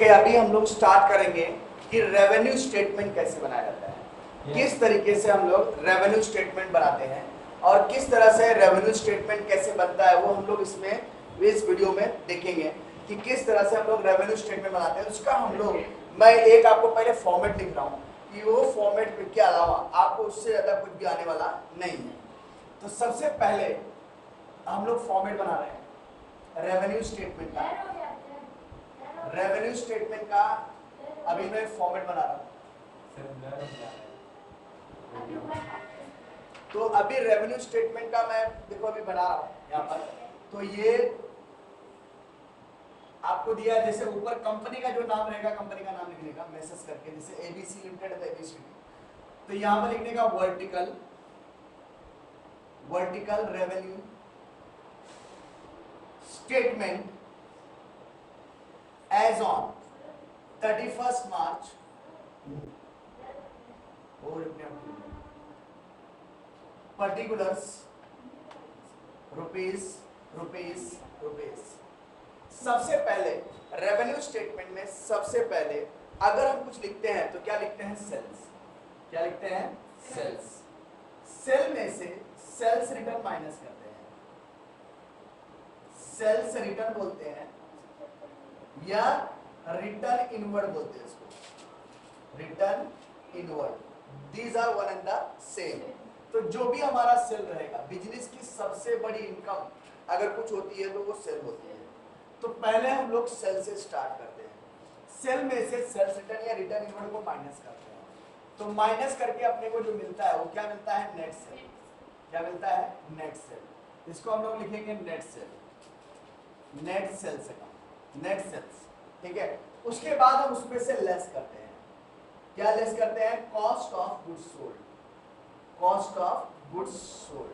Okay, अभी हम लोग स्टार्ट करेंगे कि रेवेन्यू स्टेटमेंट कैसे बनाया जाता है, किस तरीके से हम लोग रेवेन्यू स्टेटमेंट बनाते हैं और किस तरह से रेवेन्यू स्टेटमेंट कैसे बनता है वो हम लोग इसमें इस वीडियो में देखेंगे कि किस तरह से हम लोग रेवेन्यू स्टेटमेंट बनाते हैं। उसका हम लोग मैं एक आपको पहले फॉर्मेट लिख रहा हूँ कि वो फॉर्मेट के अलावा आपको उससे ज़्यादा कुछ भी आने वाला नहीं है। तो सबसे पहले हम लोग फॉर्मेट बना रहे हैं रेवेन्यू स्टेटमेंट का। रेवेन्यू स्टेटमेंट का अभी मैं फॉर्मेट बना रहा हूँ। तो अभी रेवेन्यू स्टेटमेंट का मैं देखो अभी बना रहा हूँ यहाँ पर। तो ये आपको दिया है, जैसे ऊपर कंपनी का जो नाम रहेगा कंपनी का नाम लिखने का मैसेज करके, जैसे एबीसी लिमिटेड है एबीसीडी, तो यहाँ पर लिखने का vertical revenue statement as on 31st March particulars rupees. सबसे पहले रेवेन्यू स्टेटमेंट में सबसे पहले अगर हम कुछ लिखते हैं तो क्या लिखते हैं? सेल्स। क्या लिखते हैं? सेल्स। सेल में से सेल्स रिटर्न माइनस करते हैं, सेल्स रिटर्न बोलते हैं या रिटर्न इनवर्ड बोलते हैं इसको, return inward. These are one and the same. तो जो भी हमारा सेल रहेगा, बिजनेस की सबसे बड़ी इनकम अगर कुछ होती है तो वो सेल होती है। तो पहले हम लोग सेल से स्टार्ट करते हैं, सेल में से सेल्स रिटर्न या रिटर्न इनवर्ड को माइनस करते हैं। तो माइनस करके अपने को जो मिलता है वो क्या मिलता है? Net cell. क्या मिलता है? Net cell. इसको हम लोग लिखेंगे नेट सेल, नेट सेल से कम, नेट सेल्स। ठीक है। उसके बाद हम उसमें से लेस करते हैं। क्या लेस करते हैं? Cost of goods sold. Cost of goods sold.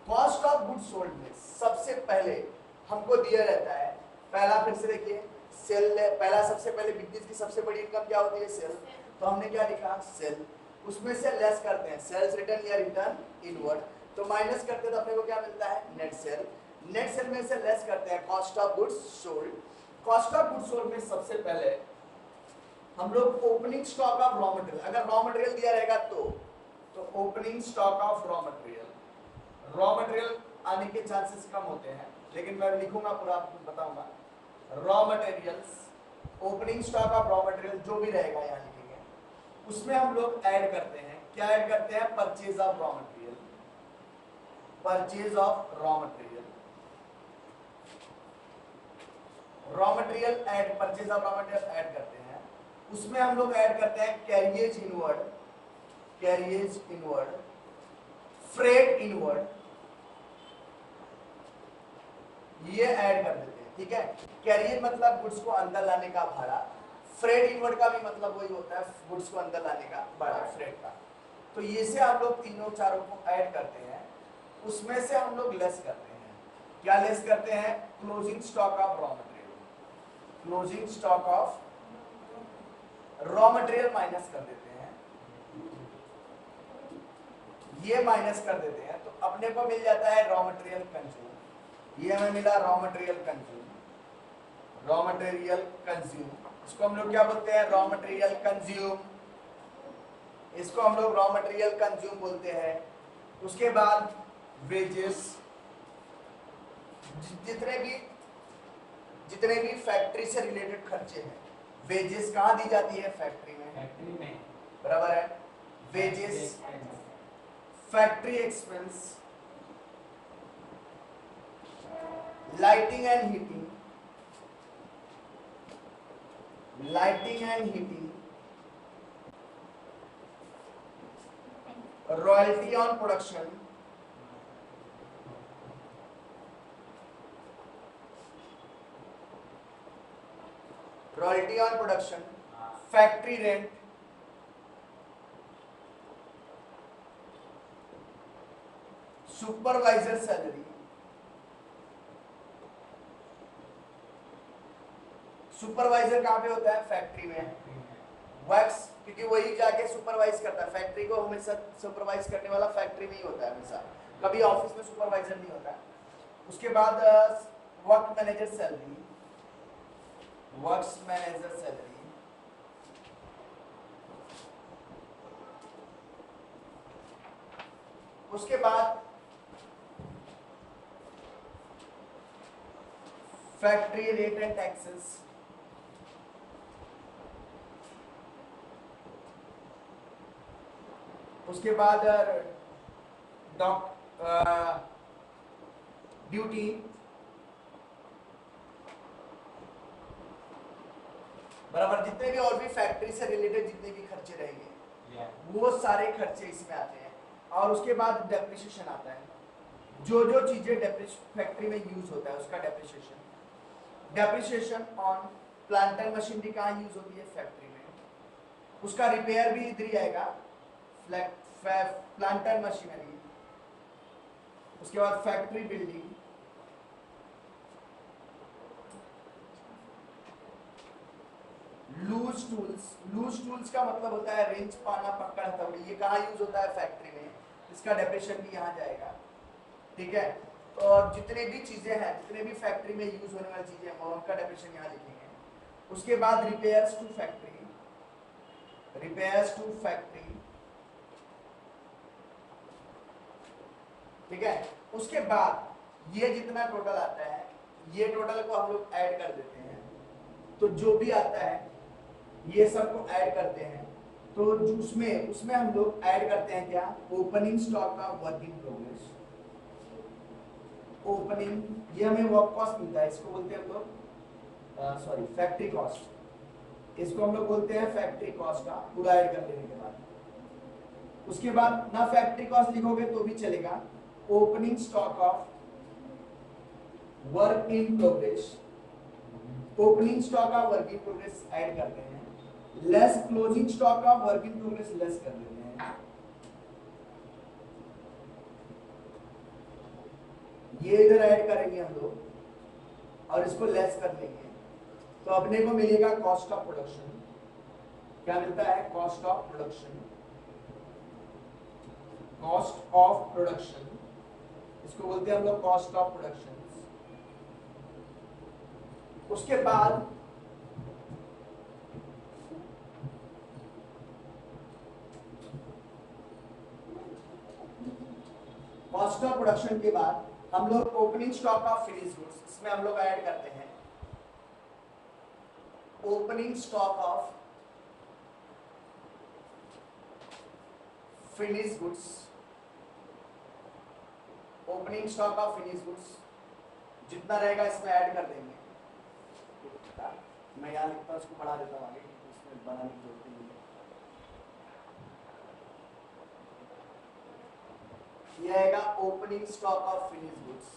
Cost of goods sold में सबसे पहले हमको दिया रहता है, पहला फिर से देखिए सेल। पहला सबसे पहले बिजनेस की सबसे बड़ी इनकम क्या होती है? सेल। तो हमने क्या लिखा? सेल। उसमें से लेस करते हैं सेल्स रिटर्न या रिटर्न इनवर्ड। तो माइनस करते हैं तो अपने को क्या मिलता है? Net cell. नेट सेल में से लेस करते हैं cost of goods sold. Cost of goods sold में सबसे पहले हम लोग opening stock of raw material, अगर रॉ मटेरियल दिया रहेगा तो opening stock of raw material, raw material आने के चांसेस कम होते हैं, लेकिन मैं लिखूंगा पूरा आपको बताऊंगा। Raw materials, opening stock of raw material जो भी रहेगा यहाँ लिखेंगे, उसमें हम लोग ऐड करते हैं, क्या ऐड करते हैं? Purchase of raw material. Purchase of raw material, raw material add, purchase of raw material add करते हैं। उसमें हम लोग ऐड करते हैं carriage inward, carriage inward, freight inward, ये ऐड कर देते हैं। ठीक है। कैरियर मतलब गुड्स को अंदर लाने का भाड़ा, फ्रेट इनवर्ड का भी मतलब वही होता है, गुड्स को अंदर लाने का भाड़ा, फ्रेट का। तो ये से हम लोग तीनों चारों को ऐड करते हैं। उसमें से हम लोग लेस करते हैं, क्या लेस करते हैं? Closing stock of raw material. Closing stock of raw material minus कर देते हैं, ये माइनस कर देते हैं तो अपने को मिल जाता है रॉ मटेरियल कंज्यूम। ये हमें मिला raw material consume, raw material consume. इसको हम लोग क्या बोलते हैं? Raw material consume. इसको हम लोग रॉ मटेरियल कंज्यूम बोलते हैं। उसके बाद वेजेस, जितने भी फैक्ट्री से रिलेटेड खर्चे हैं, वेजेस कहाँ दी जाती है? फैक्ट्री में। बराबर है। Wages, factory expense, lighting and heating, royalty on production, factory rent, supervisor salary, supervisor कहाँ पे होता है? फैक्ट्री में। वर्क्स, क्योंकि वही जाके सुपरवाइज करता है फैक्ट्री को, हमेशा सुपरवाइज करने वाला फैक्ट्री में ही होता है हमेशा, कभी ऑफिस में सुपरवाइजर नहीं होता। उसके बाद work manager salary, works manager salary, उसके बाद फैक्ट्री रेट एंड टैक्सेस, उसके बाद ड्यूटी, बराबर जितने भी और भी फैक्ट्री से रिलेटेड जितने भी खर्चे रहेंगे वो सारे खर्चे इसमें आते हैं। और उसके बाद डेप्रिसिएशन आता है, जो जो चीजें फैक्ट्री में यूज होता है उसका depreciation. Depreciation on plant and machinery कहाँ यूज होती है? फैक्ट्री में। उसका रिपेयर भी इधर ही आएगा, प्लांट एंड मशीनरी। उसके बाद factory building, loose tools. Loose tools का मतलब होता है रेंच, पाना, पकड़, हथौड़ी। ये कहाँ यूज होता है? फैक्ट्री में। इसका डेप्रिसिएशन भी यहाँ जाएगा, ठीक है। और जितने भी चीजें हैं, जितने भी फैक्ट्री में यूज होने वाली चीजें हैं उनका डेप्रिसिएशन यहाँ लिखेंगे। उसके बाद repairs to factory, repairs to factory, ठीक है। उसके बाद ये जितना टोटल आता है, ये टोटल को हम लोग ऐड कर देते हैं। तो जो भी आता है ये सब को ऐड करते हैं। तो उसमें हम लोग ऐड करते हैं क्या? ओपनिंग स्टॉक का वर्क इन प्रोग्रेस। ओपनिंग, ये हमें वर्क कॉस्ट मिलता है, इसको बोलते हैं हम लोग फैक्ट्री कॉस्ट। इसको हम लोग बोलते हैं फैक्ट्री कॉस्ट का, पूरा ऐड कर देने के बाद। उसके बाद ना फैक्ट्री कॉस्ट लिखोगे तो भी चलेगा, opening stock of work in progress. Opening stock of work in progress add करते हैं, less closing stock of work in progress less कर देते हैं। ये इधर ऐड करेंगे हम लोग और इसको लेस कर लेंगे, तो अपने को मिलेगा कॉस्ट ऑफ प्रोडक्शन। क्या मिलता है? Cost of production, cost of production, इसको बोलते हैं हम लोग कॉस्ट ऑफ प्रोडक्शन। उसके बाद कॉस्ट ऑफ प्रोडक्शन के बाद हम लोग opening stock of finish goods, इसमें हम लोग ऐड करते हैं opening stock of finish goods. Opening stock of finish goods जितना रहेगा इसमें ऐड कर देंगे। मैं यहाँ लिखता हूँ, इसको पढ़ा देता हूँ आगे, इसमें बनाने की जरूरत नहीं है। ये आएगा opening stock of finish goods.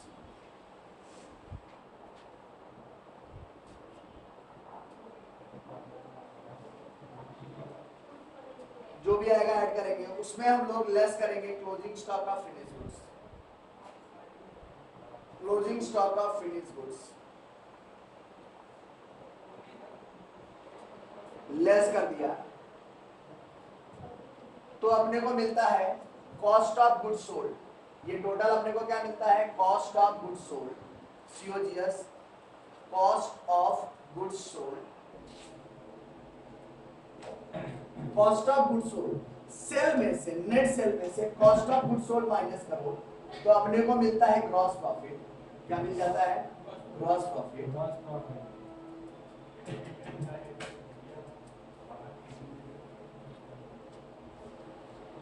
जो भी आएगा ऐड करेंगे, उसमें हम लोग लेस करेंगे closing stock of finish goods. Closing stock of finish goods less कर दिया तो अपने को मिलता है कॉस्ट ऑफ गुड्स सोल्ड। ये टोटल अपने को क्या मिलता है? Cost of goods sold, COGS, cost of goods sold. Cost of goods sold sale में से, नेट सेल में से cost of goods sold minus करो तो अपने को मिलता है ग्रॉस प्रॉफिट। क्या मिल जाता है? Gross profit.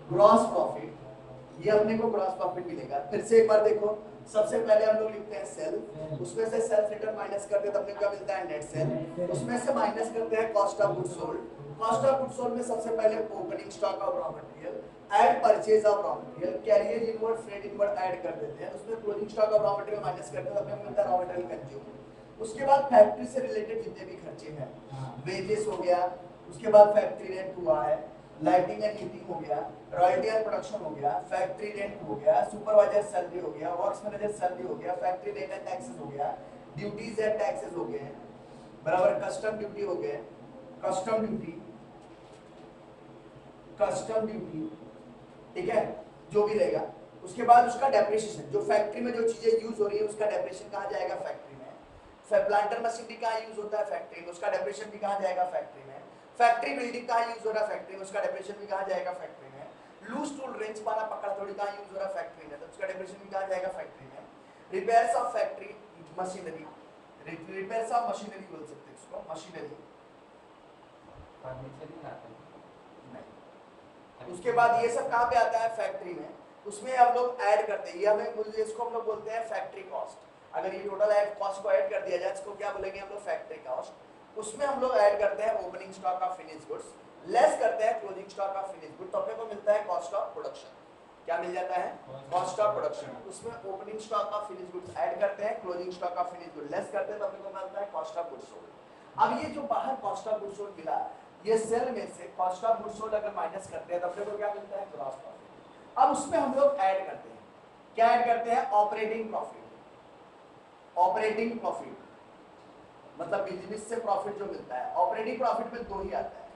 ग्रॉस प्रॉफिट, ये अपने को ग्रॉस प्रॉफिट मिलेगा। फिर से एक बार देखो, सबसे पहले हम लोग लिखते हैं सेल, उसमें से सेल्स रिटर्न माइनस करते हैं तो अपने को क्या मिलता है? Net sale. उसमें से माइनस करते हैं cost of goods sold. Cost of goods sold में सबसे पहले opening stock of raw material, add purchase of raw material, carrier inward, freight inward add कर देते हैं। उसमें closing stock of raw material minus करते हैं तो अपने को मिलता है रॉ मटेरियल कंज्यूम। उसके बाद फैक्ट्री से रिलेटेड जितने भी खर्चे हैं, वेजेस हो गया, उसके बाद फैक्ट्री रेंट हुआ है, लाइटिंग एंड हीटिंग हो गया, रॉयल्टी एंड प्रोडक्शन हो गया, फैक्ट्री रेंट हो गया, सुपरवाइजर सैलरी हो गया, वर्क्स मैनेजर सैलरी हो गया, फैक्ट्री रेंट एंड टैक्सेस हो गया, ड्यूटीज एंड टैक्सेस हो गए, बराबर, कस्टम ड्यूटी हो गए, कस्टम ड्यूटी, कस्टम ड्यूटी, ठीक है, जो भी रहेगा। उसके बाद उसका डेप्रिसिएशन, जो फैक्ट्री में जो चीजें यूज हो रही है उसका डेप्रिसिएशन कहाँ जाएगा? फैक्ट्री में। प्लांटर मशीनरी कहाँ यूज होता है? फैक्ट्री में, उसका डेप्रिसिएशन भी कहाँ जाएगा? फैक्ट्री में। फैक्ट्री बिल्डिंग कहाँ यूज हो रहा है? फैक्ट्री में, उसका डेप्रिसिएशन भी कहाँ जाएगा? फैक्ट्री में। लूज टूल रेंच पाना पकड़ा थोड़ी कहाँ यूज हो रहा है? फैक्ट्री में, तो उसका डेप्रिसिएशन भी कहाँ जाएगा? फैक्ट्री में। Repairs of factory machinery, repairs of machinery बोल सकते हैं इसको, मशीनरी। उसके बाद ये सब कहाँ पे आता है? फैक्ट्री में। उसमें हम लोग ऐड करते हैं, ये हमें इसको हम लोग बोलते हैं फैक्ट्री कॉस्ट। अगर ये टोटल कॉस्ट को ऐड कर दिया जाए, इसको क्या बोलेंगे हम लोग? Factory cost. उसमें हम लोग ऐड करते हैं opening stock of finish goods, less करते हैं closing stock of finish good, तो अपने को मिलता है कॉस्ट ऑफ प्रोडक्शन। क्या मिल जाता है? Cost of production. उसमें opening stock of finish goods add करते हैं, closing stock of finish good less करते हैं, तो अपने को मिलता है कॉस्ट ऑफ गुड्स सोल्ड। अब ये जो बाहर कॉस्ट ऑफ गुड्स सोल्ड मिला, ये सेल में से कॉस्ट ऑफ गुड्स सोल्ड अगर माइनस करते हैं तो अपने को क्या मिलता है? Gross profit. अब उसमें हम लोग ऐड करते हैं, क्या ऐड करते हैं? Operating profit. ऑपरेटिंग प्रॉफिट मतलब बिजनेस से प्रॉफिट जो मिलता है। ऑपरेटिंग प्रॉफिट में दो ही आता है,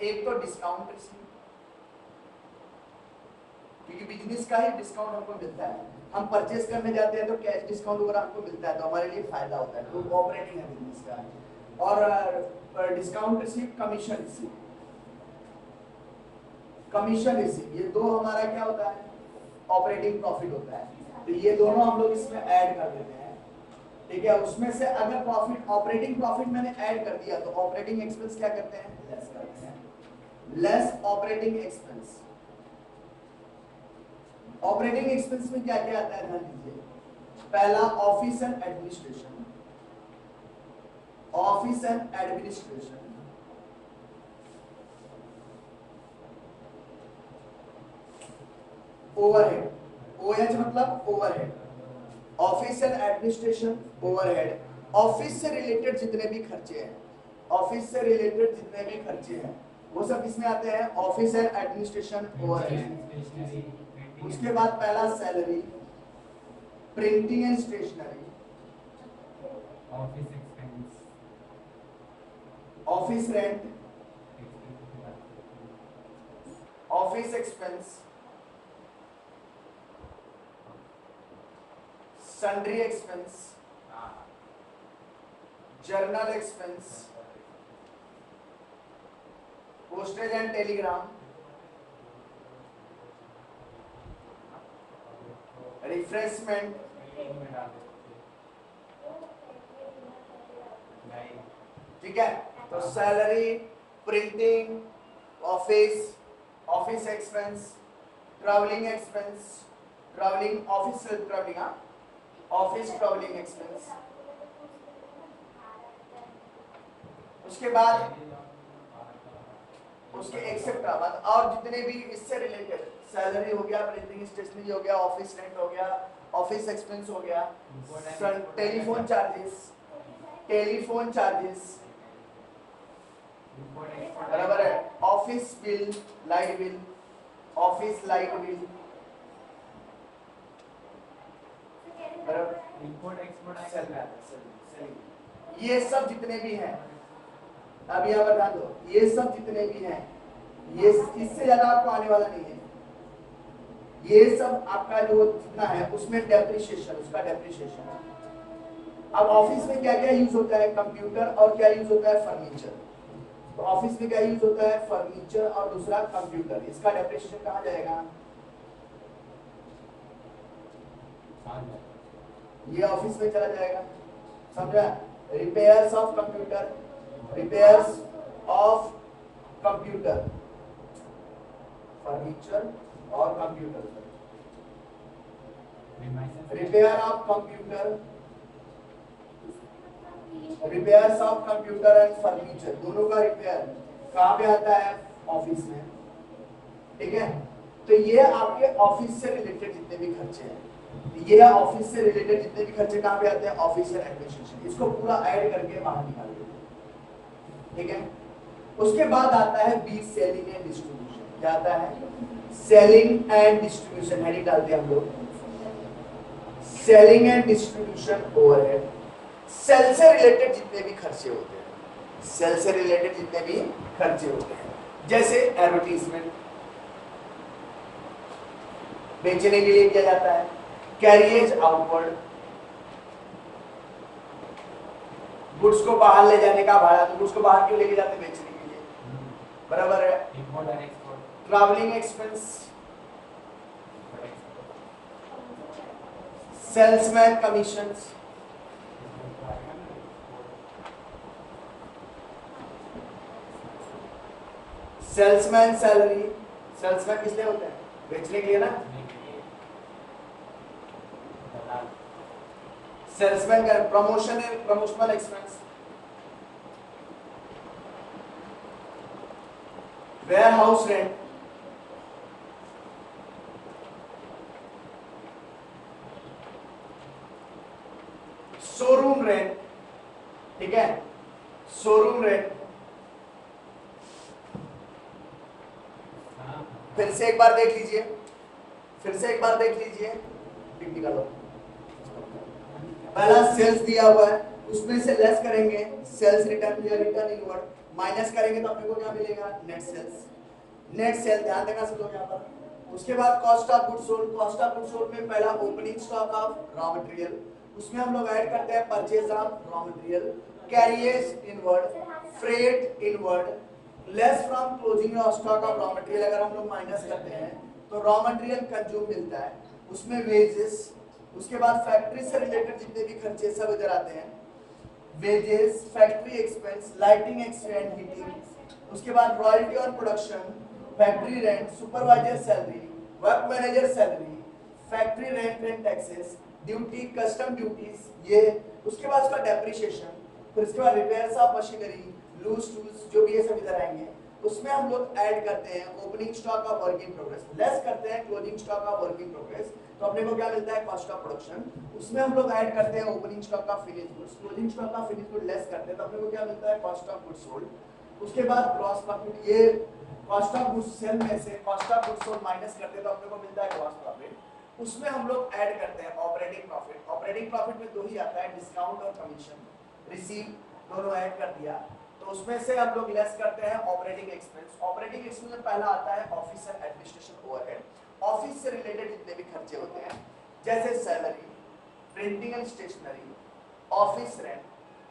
एक तो डिस्काउंट रिसीव, क्योंकि बिजनेस का ही डिस्काउंट हमको मिलता है। हम परचेज करने जाते हैं तो कैश डिस्काउंट वगैरह हमको मिलता है, तो हमारे लिए फायदा होता है, तो ऑपरेटिंग है बिजनेस का। और discount receive, commission receive, commission receive, ये दो हमारा क्या होता है? ऑपरेटिंग प्रॉफिट होता है। तो ये दोनों हम लोग इसमें ऐड कर देते हैं, ठीक है। उसमें से अगर प्रॉफिट, ऑपरेटिंग प्रॉफिट मैंने ऐड कर दिया, तो ऑपरेटिंग एक्सपेंस क्या करते हैं? लेस करते हैं, less operating expense. Operating expense में क्या क्या आता है? ध्यान दीजिए। पहला office and administration, office and administration, overhead, OH मतलब overhead, office and administration overhead, office से रिलेटेड जितने भी खर्चे हैं, ऑफिस से रिलेटेड जितने भी खर्चे हैं वो सब किसमें आते हैं? Office and administration overhead. उसके बाद पहला salary, printing and stationery, office expense, office rent, office expense, sundry expense, journal expense, postage and telegram, refreshment, ठीक है। तो salary, printing, office, office expense, travelling expense, travelling, office travelling, office travelling expense. उसके बाद उसके etcetera बाद और जितने भी इससे रिलेटेड, सैलरी हो गया, प्रिंटिंग स्टेशनरी हो गया, ऑफिस रेंट हो गया, ऑफिस एक्सपेंस हो गया, टेलीफोन चार्जेस, टेलीफोन चार्जेस, बराबर है, office bill, light bill, office light bill, बराबर। इंपोर्ट एक्सपोर्ट सेलिंग, ये सब जितने भी हैं, अब यहाँ बता दो, ये सब जितने भी हैं, ये इससे ज्यादा आपको आने वाला नहीं है। ये सब आपका जो जितना है उसमें डेप्रिसिएशन, उसका डेप्रिसिएशन। अब ऑफिस में क्या क्या यूज होता है? कंप्यूटर, और क्या यूज होता है? फर्नीचर। तो ऑफिस में क्या यूज होता है? फर्नीचर और दूसरा कंप्यूटर। इसका डेप्रिसिएशन कहाँ जाएगा? ये ऑफिस में चला जाएगा, समझा? Repairs of computer, repairs of computer, furniture और computer, repair of computer, repairs of computer and furniture, दोनों का रिपेयर कहाँ पे आता है? ऑफिस में, ठीक है। तो ये आपके ऑफिस से रिलेटेड जितने भी खर्चे हैं, ये ऑफिस से रिलेटेड जितने भी खर्चे कहाँ पे आते हैं? Office and administration. इसको पूरा ऐड करके बाहर निकाल देते हैं, ठीक है। उसके बाद आता है बी, सेलिंग एंड डिस्ट्रीब्यूशन। क्या आता है? सेलिंग एंड डिस्ट्रीब्यूशन, हेडिंग डालते हैं हम लोग, selling and distribution overhead. Sale से रिलेटेड जितने भी खर्चे होते हैं, सेल से रिलेटेड जितने भी खर्चे होते हैं, जैसे एडवर्टीजमेंट बेचने के लिए किया जाता है, कैरियज आउटवर्ड, गुड्स को बाहर ले जाने का भाड़ा, तो गुड्स को बाहर क्यों लेके जाते हैं? बेचने के लिए, बराबर है। Import and export. Travelling expense, salesman commissions, salesman salary, salesman किस लिए होते हैं? बेचने के लिए ना। सेल्समैन का प्रमोशन है, promotional expense, warehouse rent, showroom rent, ठीक है, शोरूम रेंट। फिर से एक बार देख लीजिए, फिर से एक बार देख लीजिए, टिक निकालो। पहला सेल्स दिया हुआ है, उसमें से लेस करेंगे सेल्स रिटर्न या रिटर्न इनवर्ड, माइनस करेंगे तो अपने को क्या मिलेगा? Net sales. नेट सेल ध्यान देना सब लोग यहाँ पर। उसके बाद cost of goods sold, cost of goods sold में पहला opening stock of raw material, उसमें हम लोग ऐड करते हैं purchase of raw material, carriers inward, freight inward, less from closing stock of raw material. अगर हम लोग माइनस करते हैं तो रॉ मटेरियल कंज्यूम मिलता है, उसमें वेजेस, उसके बाद फैक्ट्री से रिलेटेड जितने भी खर्चे सब इधर आते हैं, wages, factory expense, lighting expense, heating, उसके बाद royalty on production, factory rent, supervisor salary, work manager salary, factory rent and taxes, duty, custom duties, ये, उसके बाद उसका डेप्रिसिएशन, फिर उसके बाद repairs of machinery, loose tools, जो भी ये सब इधर आएंगे। उसमें हम लोग ऐड करते हैं opening stock of work in progress, less करते हैं closing stock of work in progress, तो अपने को क्या मिलता है? Cost of production. उसमें हम लोग ऐड करते हैं opening stock of finished goods, closing stock of finished good less करते हैं तो अपने को क्या मिलता है? Cost of goods sold. उसके बाद ग्रॉस प्रॉफिट, ये कॉस्ट ऑफ गुड्स सेल में से cost of goods sold minus करते हैं तो अपने को मिलता है ग्रॉस प्रॉफिट। उसमें हम लोग ऐड करते हैं ऑपरेटिंग प्रॉफिट। ऑपरेटिंग प्रॉफिट में दो ही आता है, डिस्काउंट और कमीशन, रिसीव दोनों ऐड कर दिया, तो उसमें से हम लोग लेस करते हैं ऑपरेटिंग एक्सपेंस। ऑपरेटिंग एक्सपेंस में पहला आता है office and administration overhead, office से रिलेटेड जितने भी खर्चे होते हैं, जैसे salary, printing and stationery, office rent,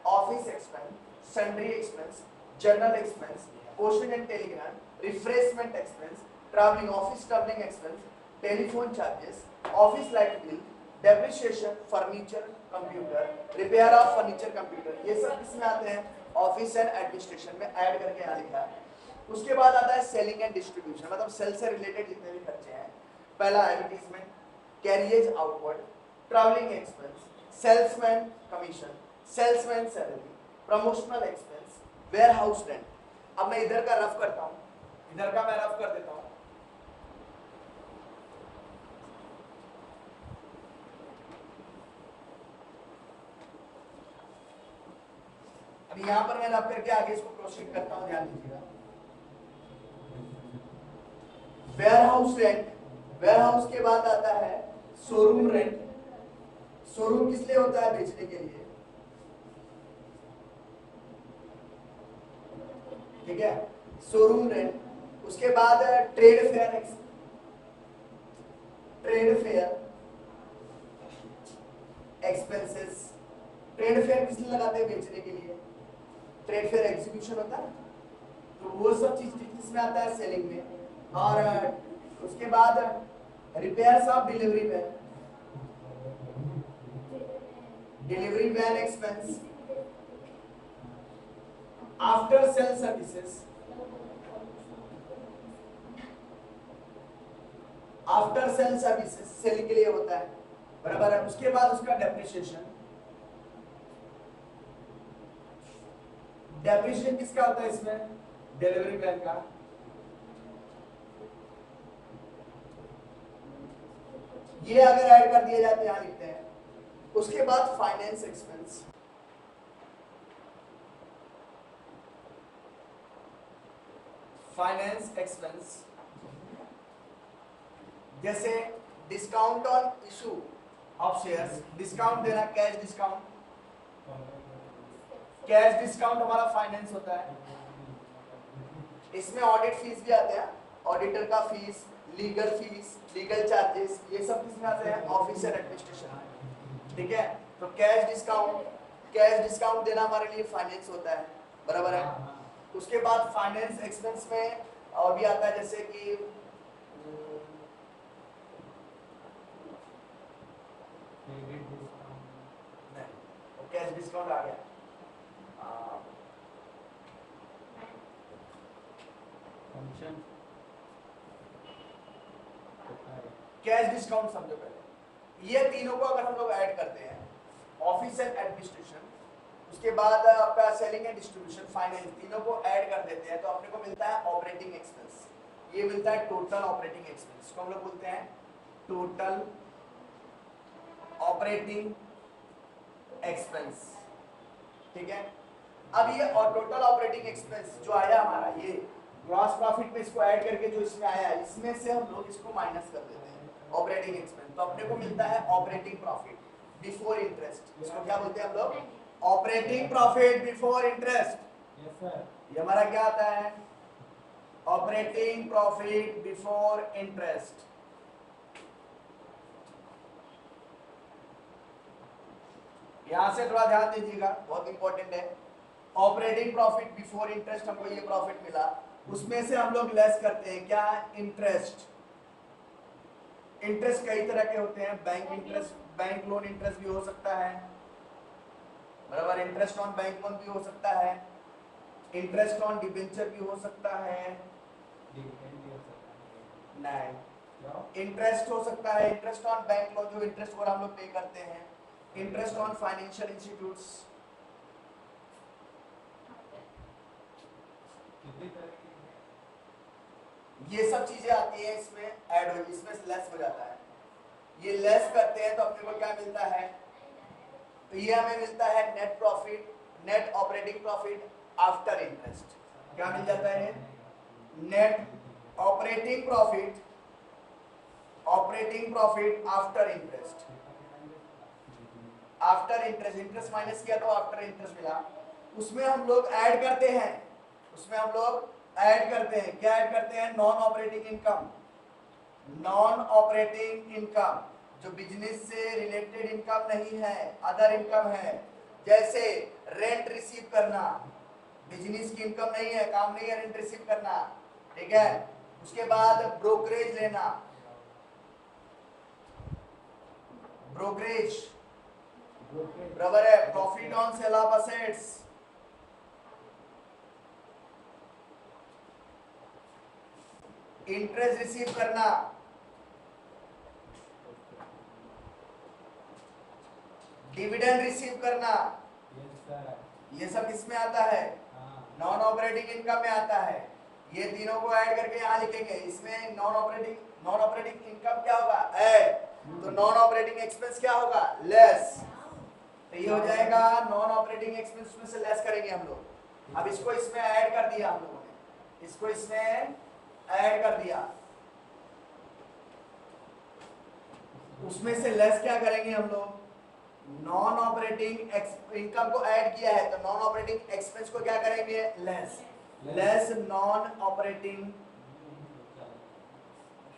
office expense, sundry expense, general expense, posting and telegram, refreshment expense, travelling, office travelling expense, telephone charges, office light bill, depreciation, furniture, computer, repair of furniture, computer, ये सब किसमें आते हैं? Office and administration में add करके यहाँ लिखा है। उसके बाद आता है सेलिंग एंड डिस्ट्रीब्यूशन, मतलब सेल से रिलेटेड जितने भी खर्चे हैं। पहला advertisement, carriage outward, travelling expense, salesman commission, salesman salary, promotional expense, warehouse rent. अब मैं इधर का रफ करता हूँ, इधर का मैं रफ कर देता हूँ। अब यहाँ पर मैं रफ करके आगे इसको प्रोसीड करता हूँ, ध्यान दीजिएगा। Warehouse rent, warehouse के बाद आता है शोरूम रेंट। शोरूम किस लिए होता है? बेचने के लिए, ठीक है, शोरूम रेंट। उसके बाद trade fair, trade fair expenses. Trade fair किस लिए लगाते हैं? बेचने के लिए। ट्रेड फेयर एग्जीबिशन होता है, तो वो सब चीज किसमें आता है? सेलिंग में। और उसके बाद repairs of delivery van, delivery van expense, after sale services, after sale services selling के लिए होता है, बराबर है। उसके बाद उसका डेप्रिसिएशन, डेप्रिसिएशन किसका होता है इसमें? डिलीवरी वैन का। ये अगर ऐड कर दिए जाते हैं, यहां लिखते हैं। उसके बाद फाइनेंस एक्सपेंस, फाइनेंस एक्सपेंस जैसे discount on issue of shares, discount देना, कैश डिस्काउंट, कैश डिस्काउंट हमारा फाइनेंस होता है। इसमें ऑडिट फीस भी आते हैं, ऑडिटर का fees, legal fees, legal charges, ये सब किसमें आते हैं? ऑफिस एंड एडमिनिस्ट्रेशन, ठीक है। तो कैश डिस्काउंट, कैश डिस्काउंट देना हमारे लिए फाइनेंस होता है, बराबर है। हाँ, उसके बाद फाइनेंस एक्सपेंस में और भी आता है, जैसे कि क्रेडिट डिस्काउंट, नहीं, कैश डिस्काउंट आ गया। फंक्शन कैश डिस्काउंट समझो पहले, ये तीनों को अगर हम लोग ऐड करते हैं, ऑफिस एंड एडमिनिस्ट्रेशन, उसके बाद आपका सेलिंग एंड डिस्ट्रीब्यूशन, फाइनेंस, तीनों को ऐड कर देते हैं तो अपने को मिलता है ऑपरेटिंग एक्सपेंस। ये मिलता है टोटल ऑपरेटिंग एक्सपेंस, इसको हम लोग बोलते हैं टोटल ऑपरेटिंग एक्सपेंस, ठीक है। अब ये और टोटल ऑपरेटिंग एक्सपेंस जो आया हमारा, ये ग्रॉस प्रॉफिट में इसको ऐड करके जो इसमें आया, इसमें से हम लोग इसको माइनस कर देते हैं ऑपरेटिंग एक्सपेंस, तो अपने को मिलता है ऑपरेटिंग प्रॉफिट बिफोर इंटरेस्ट। इसको क्या बोलते हैं हम लोग? Operating profit before interest. Yes sir, ये हमारा क्या आता है? Operating profit before interest. यहां से थोड़ा ध्यान दीजिएगा, बहुत इंपॉर्टेंट है। ऑपरेटिंग प्रॉफिट बिफोर इंटरेस्ट, हमको ये प्रॉफिट मिला, उसमें से हम लोग लेस करते हैं क्या? इंटरेस्ट। इंटरेस्ट कई तरह के होते हैं, bank interest, bank loan interest भी हो सकता है, बराबर, इंटरेस्ट ऑन बैंक लोन भी हो सकता है, इंटरेस्ट ऑन डिबेंचर भी हो सकता है, डिविडेंड भी हो सकता है। नहीं, क्या? इंटरेस्ट हो सकता है, इंटरेस्ट ऑन बैंक लोन जो इंटरेस्ट पर हम लोग पे करते हैं, इंटरेस्ट ऑन फाइनेंशियल इंस्टीट्यूट्स, कितनी तरह की है? ये सब चीजें आती हैं इसमें ऐड हो, इसमें लेस हो जाता है। ये लेस करते हैं तो अपने को क्या मिलता है? तो ये हमें मिलता है net profit, net operating profit after interest. क्या मिल जाता है? Net operating profit, operating profit after interest, after interest, interest minus किया तो आफ्टर इंटरेस्ट मिला। उसमें हम लोग ऐड करते हैं, उसमें हम लोग ऐड करते हैं, क्या ऐड करते हैं? Non operating income, non operating income जो बिजनेस से रिलेटेड इनकम नहीं है, अदर इनकम है, जैसे रेंट रिसीव करना, बिजनेस की इनकम नहीं है, काम नहीं है रेंट रिसीव करना, ठीक है। उसके बाद ब्रोकरेज लेना, ब्रोकरेज बराबर है profit on sale of assets, interest receive करना, डिविडेंड रिसीव करना, यस सर, ये सब किसमें आता है? हाँ, नॉन ऑपरेटिंग इनकम में आता है। ये तीनों को ऐड करके यहाँ लिखेंगे, इसमें नॉन ऑपरेटिंग इनकम क्या होगा? ऐड, तो नॉन ऑपरेटिंग एक्सपेंस क्या होगा? लेस। तो ये हो जाएगा नॉन ऑपरेटिंग एक्सपेंस में से लेस करेंगे हम लोग। अब इसको इसमें ऐड कर दिया हम लोगों ने, इसको इसमें ऐड कर दिया, उसमें से लेस क्या करेंगे हम लोग? नॉन ऑपरेटिंग इनकम को ऐड किया है तो नॉन ऑपरेटिंग एक्सपेंस को क्या करेंगे? Less. Less non operating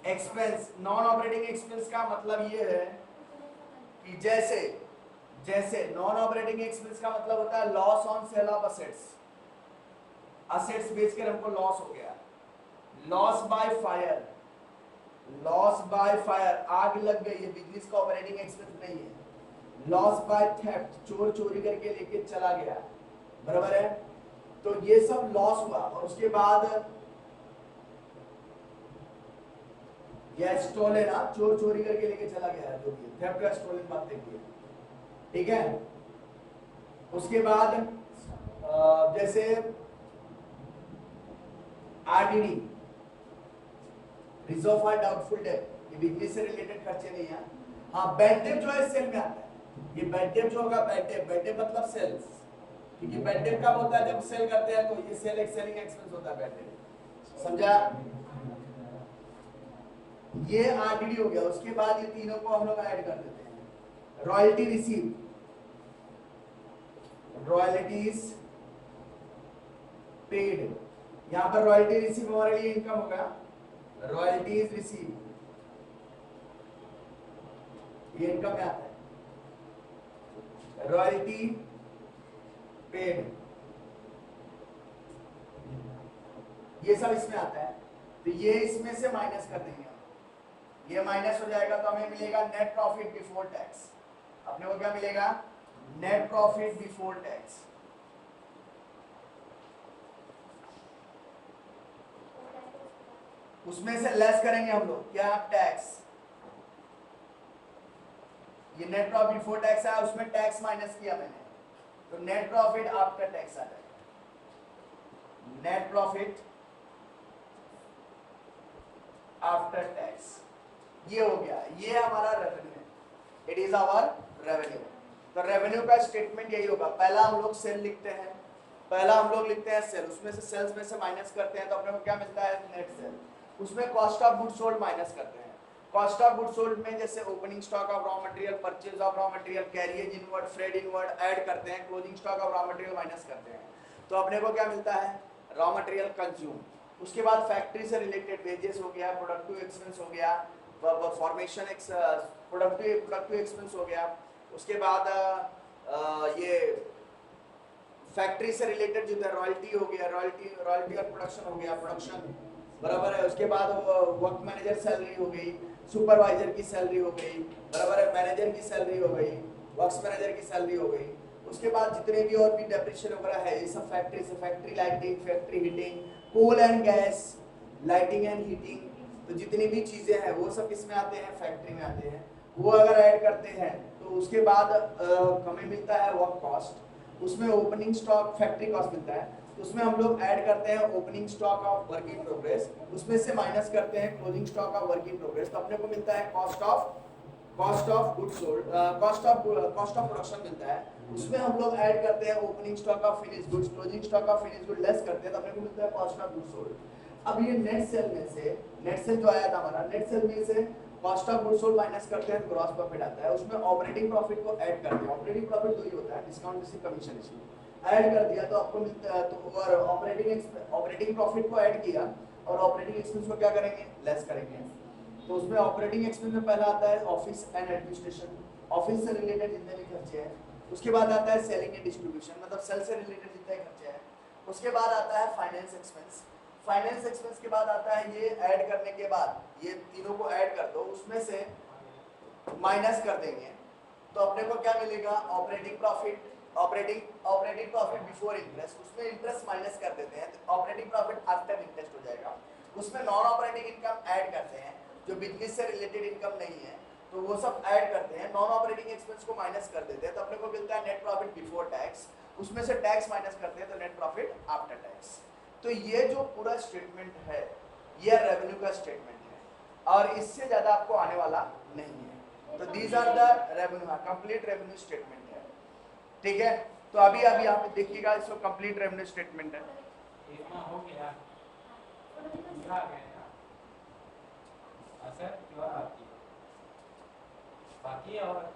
expense. Non operating expense का मतलब ये है कि जैसे जैसे नॉन ऑपरेटिंग एक्सपेंस का मतलब होता है loss on sale of assets, assets बेचकर हमको लॉस हो गया, loss by fire, loss by fire, आग लग गई, ये बिजनेस का ऑपरेटिंग एक्सपेंस नहीं है। लॉस बाय थेफ्ट, चोर चोरी करके लेके चला गया, बराबर है, तो ये सब लॉस हुआ। और उसके बाद ये स्टोलन, चोर चोरी करके लेके चला गया, जो भी थेफ्ट का स्टोलन बात देखिए, ठीक है। उसके बाद जैसे RDD, reserve for doubtful debt, ये बिजनेस से रिलेटेड खर्चे नहीं है। हाँ, बैड डेट जो है सेल में आता है, ये बैड डेट जो होगा, बैड डेट मतलब सेल्स, क्योंकि बैड डेट कब होता है? जब सेल करते हैं, तो ये सेलिंग एक्सपेंस होता है बैड डेट, समझा? ये आरडीडी हो गया। उसके बाद ये तीनों को हम लोग ऐड कर देते हैं। रॉयल्टी रिसीव, रॉयल्टीज पेड, यहां पर रॉयल्टी रिसीव हमारे लिए इनकम होगा, रॉयल्टीज रिसीव, ये इनकम में आता है। रॉयल्टी पेड, ये सब इसमें आता है। तो ये इसमें से माइनस कर देंगे हम, ये माइनस हो जाएगा तो हमें मिलेगा नेट प्रॉफिट बिफोर टैक्स। अपने को क्या मिलेगा? Net profit before tax. उसमें से लेस करेंगे हम लोग क्या? टैक्स। ये नेट प्रॉफिट बिफोर टैक्स है, उसमें टैक्स माइनस किया मैंने, तो नेट प्रॉफिट आफ्टर टैक्स आ जाएगा। नेट प्रॉफिट आफ्टर टैक्स, ये हो गया, ये हमारा रेवेन्यू है, इट इज आवर रेवेन्यू। तो रेवेन्यू का स्टेटमेंट यही होगा, पहला हम लोग सेल लिखते हैं, पहला हम लोग लिखते हैं सेल, उसमें से सेल्स में से माइनस करते हैं तो अपने को क्या मिलता है? Net sale. उसमें cost of goods sold minus करते हैं। कॉस्ट ऑफ गुड्स सोल्ड में जैसे opening stock of raw material, purchase of raw material, carriage inward, freight inward add करते हैं, closing stock of raw material minus करते हैं, तो अपने को क्या मिलता है? Raw material consume. उसके बाद फैक्ट्री से रिलेटेड वेजेस हो गया, प्रोडक्टिव एक्सपेंस हो गया, फॉर्मेशन प्रोडक्टिव एक्सपेंस हो गया। उसके बाद ये फैक्ट्री से रिलेटेड जो रॉयल्टी हो गया, रॉयल्टी और प्रोडक्शन हो गया, प्रोडक्शन बराबर है। उसके बाद वर्क मैनेजर सैलरी हो गई, सुपरवाइजर की सैलरी हो गई, बराबर है, मैनेजर की सैलरी हो गई, वर्क्स मैनेजर की सैलरी हो गई। उसके बाद जितने भी और भी डेप्रिसिएशन वगैरह है ये सब फैक्ट्री से, factory lighting, factory heating, coal and gas, lighting and heating, तो जितनी भी चीजें हैं वो सब किसमें आते हैं? फैक्ट्री में आते हैं। वो अगर ऐड करते हैं तो उसके बाद हमें मिलता है वर्क कॉस्ट। उसमें ओपनिंग स्टॉक फैक्ट्री कॉस्ट मिलता है, उसमें हम लोग ऐड करते हैं opening stock of work in progress, उसमें से माइनस करते हैं closing stock of work in progress, तो अपने को मिलता है cost of goods sold, cost of production मिलता है। उसमें हम लोग ऐड करते हैं opening stock of finish goods, closing stock of finish good less करते हैं तो अपने को मिलता है कॉस्ट ऑफ गुड्स सोल्ड। अब ये नेट सेल में से, नेट सेल जो आया था हमारा, नेट सेल में से cost of goods sold minus करते हैं, ग्रॉस प्रॉफिट आता है। उसमें ऑपरेटिंग प्रॉफिट को ऐड करते हैं, ऑपरेटिंग प्रॉफिट तो ही होता है डिस्काउंट रिसीव कमीशन, इसमें ऐड कर दिया तो आपको मिलता है। तो और ऑपरेटिंग प्रॉफिट को ऐड किया और ऑपरेटिंग एक्सपेंस को क्या करेंगे? लेस करेंगे। तो उसमें ऑपरेटिंग एक्सपेंस में पहला आता है ऑफिस एंड एडमिनिस्ट्रेशन, ऑफिस से रिलेटेड जितने भी खर्चे हैं। उसके बाद आता है सेलिंग एंड डिस्ट्रीब्यूशन, मतलब सेल से रिलेटेड जितने खर्चे हैं। उसके बाद आता है फाइनेंस एक्सपेंस, फाइनेंस एक्सपेंस के बाद आता है ये ऐड करने के बाद, ये तीनों को ऐड कर दो, उसमें से माइनस कर देंगे तो अपने को क्या मिलेगा? Operating profit, operating profit before interest, उसमें इंटरेस्ट माइनस कर देते हैं तो ऑपरेटिंग प्रॉफिट आफ्टर इंटरेस्ट हो जाएगा। उसमें नॉन ऑपरेटिंग इनकम ऐड करते हैं, जो बिजनेस से रिलेटेड इनकम नहीं है तो वो सब ऐड करते हैं, नॉन ऑपरेटिंग एक्सपेंस को माइनस कर देते हैं तो अपने को मिलता है नेट प्रॉफिट बिफोर टैक्स। उसमें से टैक्स माइनस करते हैं तो नेट प्रॉफिट आफ्टर टैक्स। तो ये जो पूरा स्टेटमेंट है ये रेवेन्यू का स्टेटमेंट है और इससे ज्यादा आपको आने वाला नहीं है। तो these are the revenue, complete revenue statement है, ठीक है। तो अभी यहाँ पे देखिएगा, इसको कंप्लीट रेवेन्यू स्टेटमेंट है। इतना हो गया, पूरा आ गया सर, बाकी है और